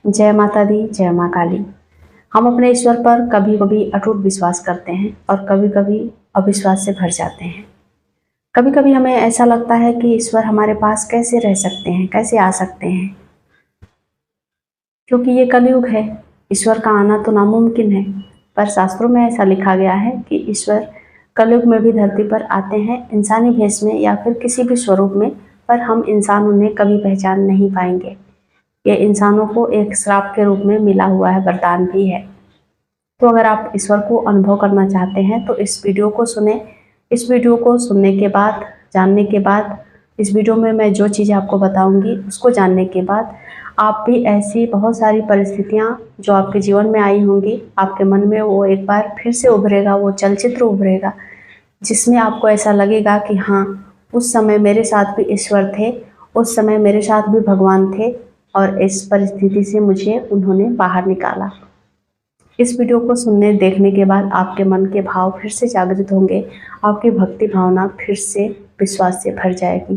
जय माता दी, जय माँ काली। हम अपने ईश्वर पर कभी कभी अटूट विश्वास करते हैं और कभी कभी अविश्वास से भर जाते हैं। कभी कभी हमें ऐसा लगता है कि ईश्वर हमारे पास कैसे रह सकते हैं, कैसे आ सकते हैं, क्योंकि ये कलयुग है। ईश्वर का आना तो नामुमकिन है, पर शास्त्रों में ऐसा लिखा गया है कि ईश्वर कलयुग में भी धरती पर आते हैं, इंसानी भेष में या फिर किसी भी स्वरूप में, पर हम इंसान उन्हें कभी पहचान नहीं पाएंगे। ये इंसानों को एक श्राप के रूप में मिला हुआ है, वरदान भी है। तो अगर आप ईश्वर को अनुभव करना चाहते हैं तो इस वीडियो को सुने। इस वीडियो को सुनने के बाद, जानने के बाद, इस वीडियो में मैं जो चीज़ें आपको बताऊंगी उसको जानने के बाद आप भी ऐसी बहुत सारी परिस्थितियां जो आपके जीवन में आई होंगी, आपके मन में वो एक बार फिर से उभरेगा, वो चलचित्र उभरेगा जिसमें आपको ऐसा लगेगा कि हाँ, उस समय मेरे साथ भी ईश्वर थे, उस समय मेरे साथ भी भगवान थे और इस परिस्थिति से मुझे उन्होंने बाहर निकाला। इस वीडियो को सुनने देखने के बाद आपके मन के भाव फिर से जागृत होंगे, आपकी भक्ति भावना फिर से विश्वास से भर जाएगी।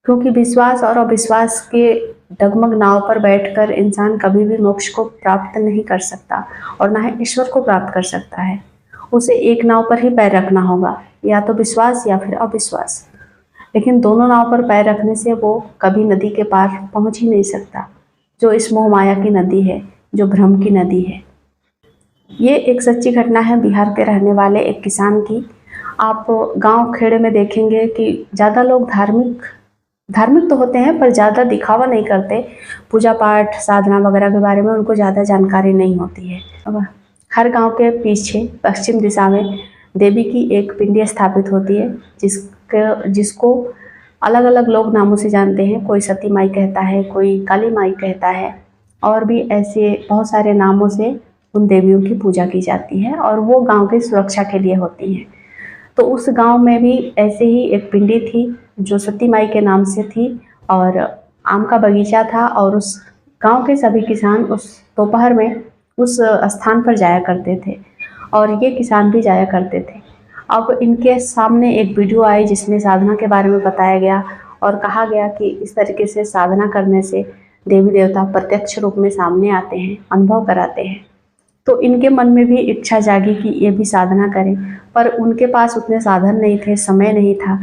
क्योंकि विश्वास और अविश्वास के डगमग नाव पर बैठकर इंसान कभी भी मोक्ष को प्राप्त नहीं कर सकता और ना ही ईश्वर को प्राप्त कर सकता है। उसे एक नाव पर ही पैर रखना होगा, या तो विश्वास या फिर अविश्वास। लेकिन दोनों नाव पर पैर रखने से वो कभी नदी के पार पहुंच ही नहीं सकता, जो इस मोह माया की नदी है, जो भ्रम की नदी है। ये एक सच्ची घटना है बिहार के रहने वाले एक किसान की। आप गांव खेड़े में देखेंगे कि ज़्यादा लोग धार्मिक तो होते हैं, पर ज़्यादा दिखावा नहीं करते। पूजा पाठ, साधना वगैरह के बारे में उनको ज़्यादा जानकारी नहीं होती है। अब हर गांव के पीछे पश्चिम दिशा में देवी की एक पिंडी स्थापित होती है, जिसको अलग अलग लोग नामों से जानते हैं। कोई सती माई कहता है, कोई काली माई कहता है, और भी ऐसे बहुत सारे नामों से उन देवियों की पूजा की जाती है और वो गांव की सुरक्षा के लिए होती है। तो उस गांव में भी ऐसे ही एक पिंडी थी जो सती माई के नाम से थी, और आम का बगीचा था, और उस गांव के सभी किसान उस दोपहर में उस स्थान पर जाया करते थे और ये किसान भी जाया करते थे। अब इनके सामने एक वीडियो आई जिसमें साधना के बारे में बताया गया और कहा गया कि इस तरीके से साधना करने से देवी देवता प्रत्यक्ष रूप में सामने आते हैं, अनुभव कराते हैं। तो इनके मन में भी इच्छा जागी कि ये भी साधना करें, पर उनके पास उतने साधन नहीं थे, समय नहीं था।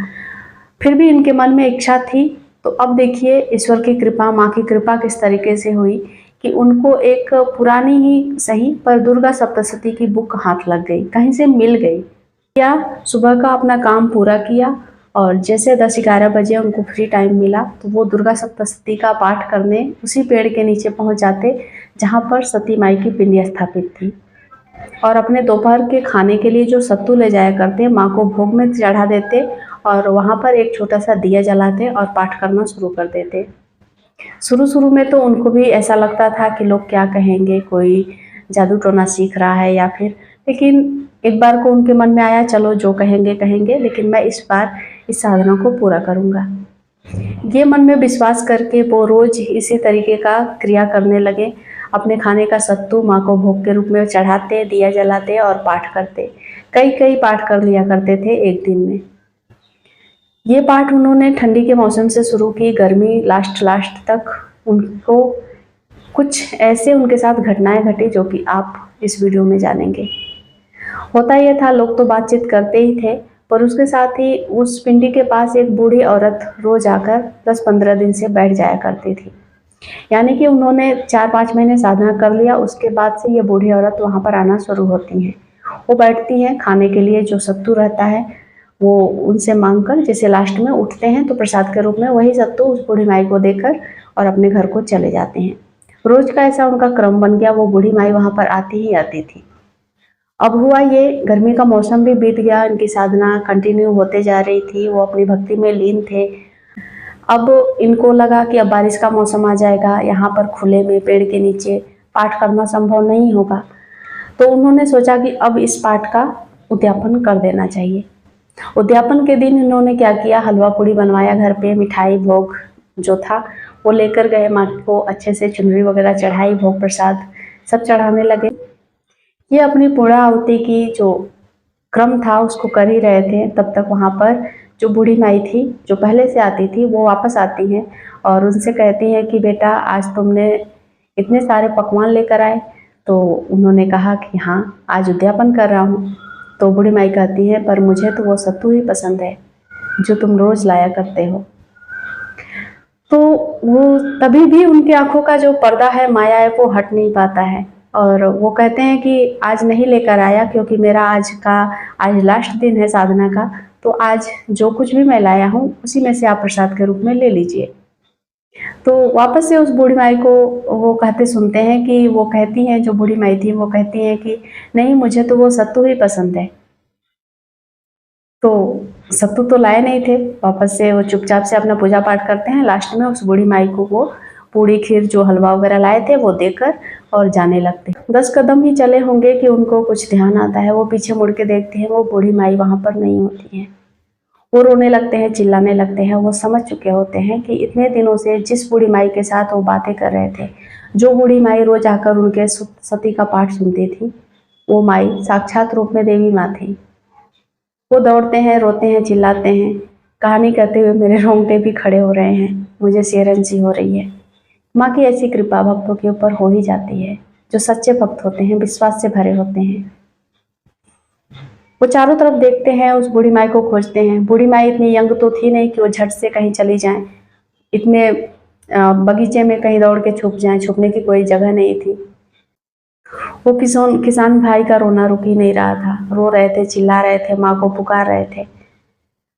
फिर भी इनके मन में इच्छा थी। तो अब देखिए ईश्वर की कृपा, माँ की कृपा किस तरीके से हुई कि उनको एक पुरानी ही सही पर दुर्गा सप्तशती की बुक हाथ लग गई, कहीं से मिल गई। या सुबह का अपना काम पूरा किया और जैसे 10-11 बजे उनको फ्री टाइम मिला तो वो दुर्गा सप्तशती का पाठ करने उसी पेड़ के नीचे पहुंच जाते जहां पर सती माई की पिंडी स्थापित थी, और अपने दोपहर के खाने के लिए जो सत्तू ले जाया करते, माँ को भोग में चढ़ा देते और वहां पर एक छोटा सा दिया जलाते और पाठ करना शुरू कर देते। शुरू में तो उनको भी ऐसा लगता था कि लोग क्या कहेंगे, कोई जादू टोना सीख रहा है या फिर, लेकिन एक बार को उनके मन में आया, चलो जो कहेंगे कहेंगे, लेकिन मैं इस बार इस साधना को पूरा करूँगा। ये मन में विश्वास करके वो रोज इसी तरीके का क्रिया करने लगे। अपने खाने का सत्तू माँ को भोग के रूप में चढ़ाते, दिया जलाते और पाठ करते। कई पाठ कर लिया करते थे एक दिन में। ये पाठ उन्होंने ठंडी के मौसम से शुरू की, गर्मी लास्ट तक। उनको कुछ ऐसे उनके साथ घटनाएं घटी जो कि आप इस वीडियो में जानेंगे। होता यह था, लोग तो बातचीत करते ही थे, पर उसके साथ ही उस पिंडी के पास एक बूढ़ी औरत रोज आकर 10-15 दिन से बैठ जाया करती थी। यानी कि उन्होंने 4-5 महीने साधना कर लिया, उसके बाद से ये बूढ़ी औरत वहाँ पर आना शुरू होती हैं। वो बैठती हैं, खाने के लिए जो सत्तू रहता है वो उनसे मांगकर, जैसे लास्ट में उठते हैं तो प्रसाद के रूप में वही सत्तू उस बूढ़ी माई को देकर और अपने घर को चले जाते हैं। रोज का ऐसा उनका क्रम बन गया, वो बूढ़ी माई वहाँ पर आती ही आती थी। अब हुआ ये, गर्मी का मौसम भी बीत गया, इनकी साधना कंटिन्यू होते जा रही थी, वो अपनी भक्ति में लीन थे। अब इनको लगा कि अब बारिश का मौसम आ जाएगा, यहाँ पर खुले में पेड़ के नीचे पाठ करना संभव नहीं होगा। तो उन्होंने सोचा कि अब इस पाठ का उद्यापन कर देना चाहिए। उद्यापन के दिन इन्होंने क्या किया, हलवा पूड़ी बनवाया घर पे, मिठाई भोग जो था वो लेकर गए, माँ को अच्छे से चुनरी वगैरह चढ़ाई, भोग प्रसाद सब चढ़ाने लगे। ये अपनी पूर्णाहुति की जो क्रम था उसको कर ही रहे थे। तब तक वहाँ पर जो बूढ़ी माई थी, जो पहले से आती थी, वो वापस आती हैं और उनसे कहती हैं कि बेटा, आज तुमने इतने सारे पकवान लेकर आए। तो उन्होंने कहा कि हाँ, आज उद्यापन कर रहा हूँ। तो बूढ़ी माई कहती है, पर मुझे तो वो सत्तू ही पसंद है जो तुम रोज लाया करते हो। तो वो तभी भी उनकी आंखों का जो पर्दा है, माया है, वो हट नहीं पाता है। और वो कहते हैं कि आज नहीं लेकर आया क्योंकि मेरा आज लास्ट दिन है साधना का, तो आज जो कुछ भी मैं लाया हूँ उसी में से आप प्रसाद के रूप में ले लीजिए। तो वापस से उस बूढ़ी माई को वो कहते सुनते हैं कि वो कहती हैं, जो बूढ़ी माई थी वो कहती हैं कि नहीं, मुझे तो वो सत्तू ही पसंद है। तो सत्तू तो लाए नहीं थे। वापस से वो चुपचाप से अपना पूजा पाठ करते हैं। लास्ट में उस बूढ़ी माई को वो पूड़ी खीर जो हलवा वगैरह लाए थे वो देकर और जाने लगते। 10 कदम ही चले होंगे कि उनको कुछ ध्यान आता है। वो पीछे मुड़ के देखते हैं, वो बूढ़ी माई वहां पर नहीं होती है। वो रोने लगते हैं, चिल्लाने लगते हैं। वो समझ चुके होते हैं कि इतने दिनों से जिस बूढ़ी माई के साथ वो बातें कर रहे थे, जो बूढ़ी माई रोज आकर उनके सती का पाठ सुनती थी, वो माई साक्षात रूप में देवी माँ थी। वो दौड़ते हैं, रोते हैं, चिल्लाते हैं। कहानी कहते हुए मेरे रोंगटे भी खड़े हो रहे हैं, मुझे सिहरन-सी हो रही है। माँ की ऐसी कृपा भक्तों के ऊपर हो ही जाती है, जो सच्चे भक्त होते हैं, विश्वास से भरे होते हैं। वो चारों तरफ देखते हैं, उस बूढ़ी माई को खोजते हैं। बूढ़ी माई इतनी यंग तो थी नहीं कि वो झट से कहीं चली जाएं, इतने बगीचे में कहीं दौड़ के छुप जाएं, छुपने की कोई जगह नहीं थी। वो किसान भाई का रोना रुक ही नहीं रहा था। रो रहे थे, चिल्ला रहे थे, माँ को पुकार रहे थे,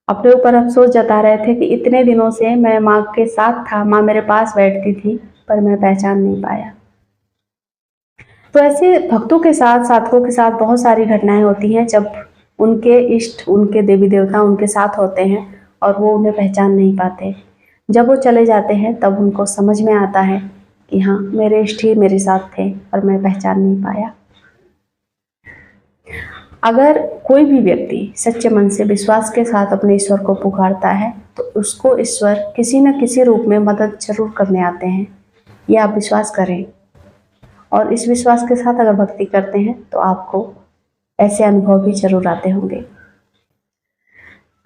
अपने ऊपर अफसोस जता रहे थे कि इतने दिनों से मैं माँ के साथ था, माँ मेरे पास बैठती थी, पर मैं पहचान नहीं पाया। तो ऐसे भक्तों के साथ, साधकों के साथ बहुत सारी घटनाएं होती हैं जब उनके इष्ट, उनके देवी देवता उनके साथ होते हैं और वो उन्हें पहचान नहीं पाते। जब वो चले जाते हैं तब उनको समझ में आता है कि हाँ, मेरे इष्ट ही मेरे साथ थे और मैं पहचान नहीं पाया। अगर कोई भी व्यक्ति सच्चे मन से विश्वास के साथ अपने ईश्वर को पुकारता है तो उसको ईश्वर किसी न किसी रूप में मदद जरूर करने आते हैं। ये आप विश्वास करें, और इस विश्वास के साथ अगर भक्ति करते हैं तो आपको ऐसे अनुभव भी जरूर आते होंगे।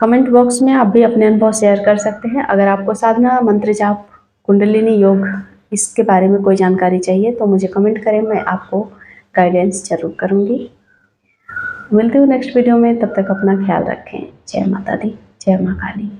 कमेंट बॉक्स में आप भी अपने अनुभव शेयर कर सकते हैं। अगर आपको साधना, मंत्र जाप, कुंडलिनी योग इसके बारे में कोई जानकारी चाहिए तो मुझे कमेंट करें, मैं आपको गाइडेंस जरूर करूँगी। मिलते हूँ नेक्स्ट वीडियो में, तब तक अपना ख्याल रखें। जय माता दी, जय माँ काली।